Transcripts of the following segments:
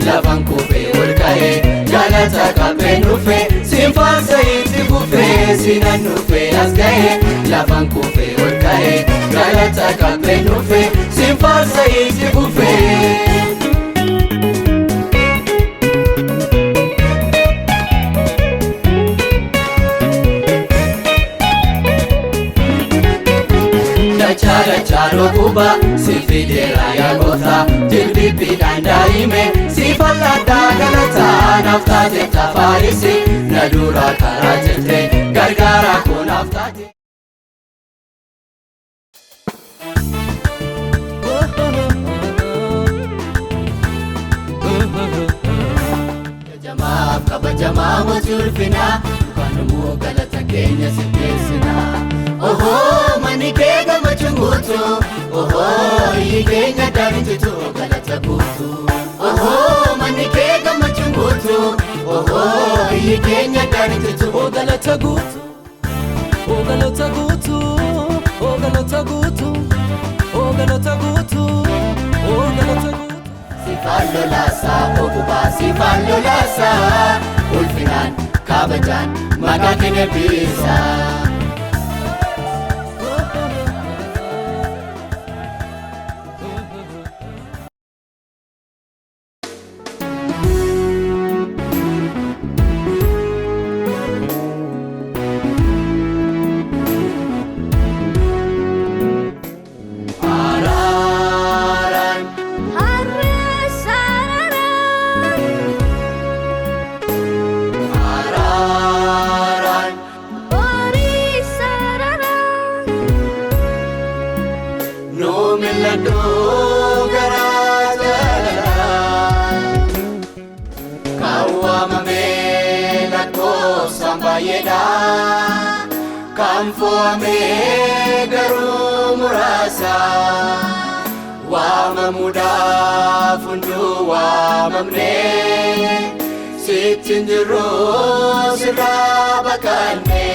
Lafan kufe olkae galata kape nufe simfarsa iti kufe sinan nufe asgae lafan kufe olkae galata kape nufe simfarsa iti kufe Charo kuba sifidera ya gota tilbibi dandaime sifalada galata nafta jeta farisi nadura karajete gargara ko nafta jama'a kaba jama'a mujulfina kanu galata kenya sitesina oho manikega machungutu oho yigenya darinjitu galata gutu oho manikega machungutu oho yigenya darinjitu galata gutu galata gutu galata gutu galata gutu galata gutu sifallo lasa okuba sifallo lasa ulfinan kabajan magakene bisa Kamfo ame garu murasa Wama muda fundu wamamne Sitinjuru sirabakane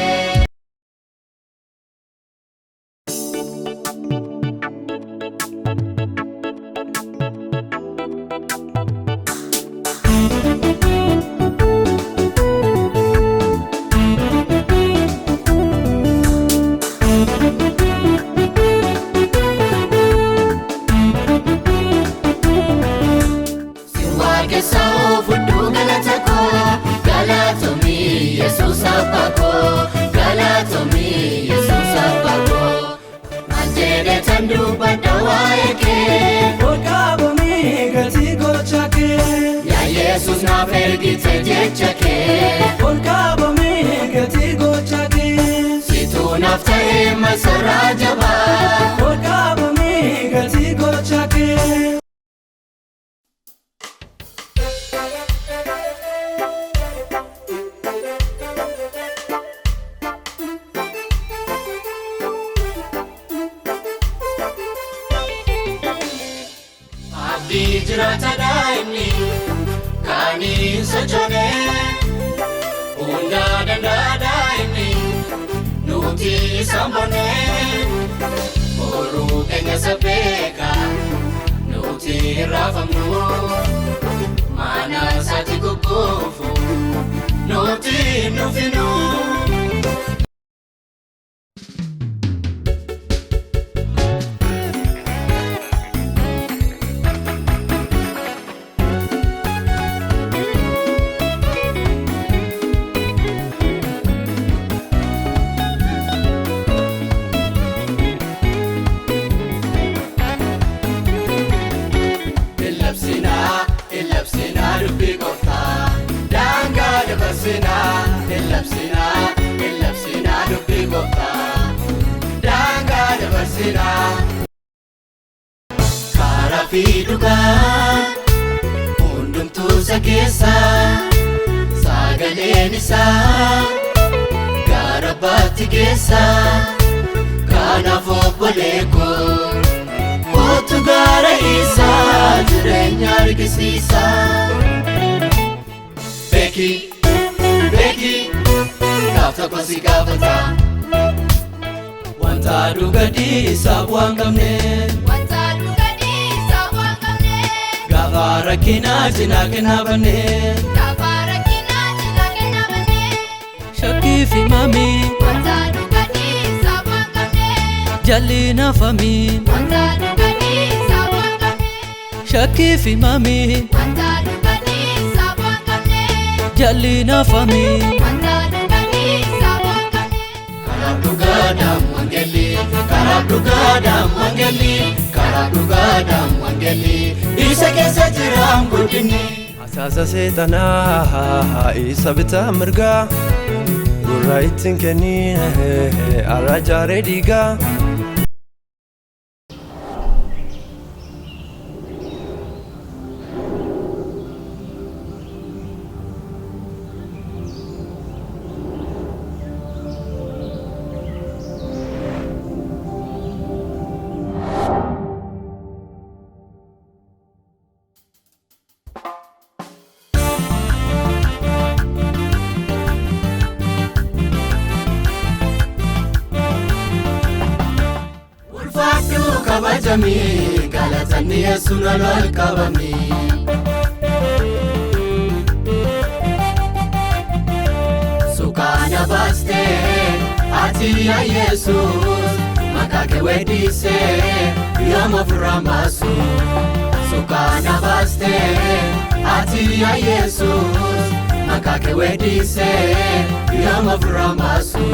Jesus na fergite jechake Olkabame gati gochake Situ naftae masara jaba Olkabame gati gochake Abdi jirata daimni Kani sojone Unda danda ini Nuti sambone Oru kenya sepeka Nuti rafamnu Mana sati kukufu Nuti nufinu keessa sagaleen isaa gara baatti keessa kanaaf obbolee koo kootu gara isaa jireenya argisiisa. Beeki gaaf tokko si gaafata wanta dhuga dhiisaaf waan qabne gaafa rakkinaa cinaa kennaa banne shakkii fi mamii jal'ina famii shakkii fi mamii jal'ina famii karaa dhugaadhaan wangeelii karaa dhugaadhaan wangeelii karaa dhugaadhaan wangeelii isa keessa jiraan guddinni. Asaasa seexanaa isa bitaa mirgaa gurra ittiin kennee arra jaaree dhiigaa. kabajami galatani Yesu nolol kabami sukana baste ati ya Jesus makake wedise yomo framasu sukana baste ati ya Jesus makake wedise yomo framasu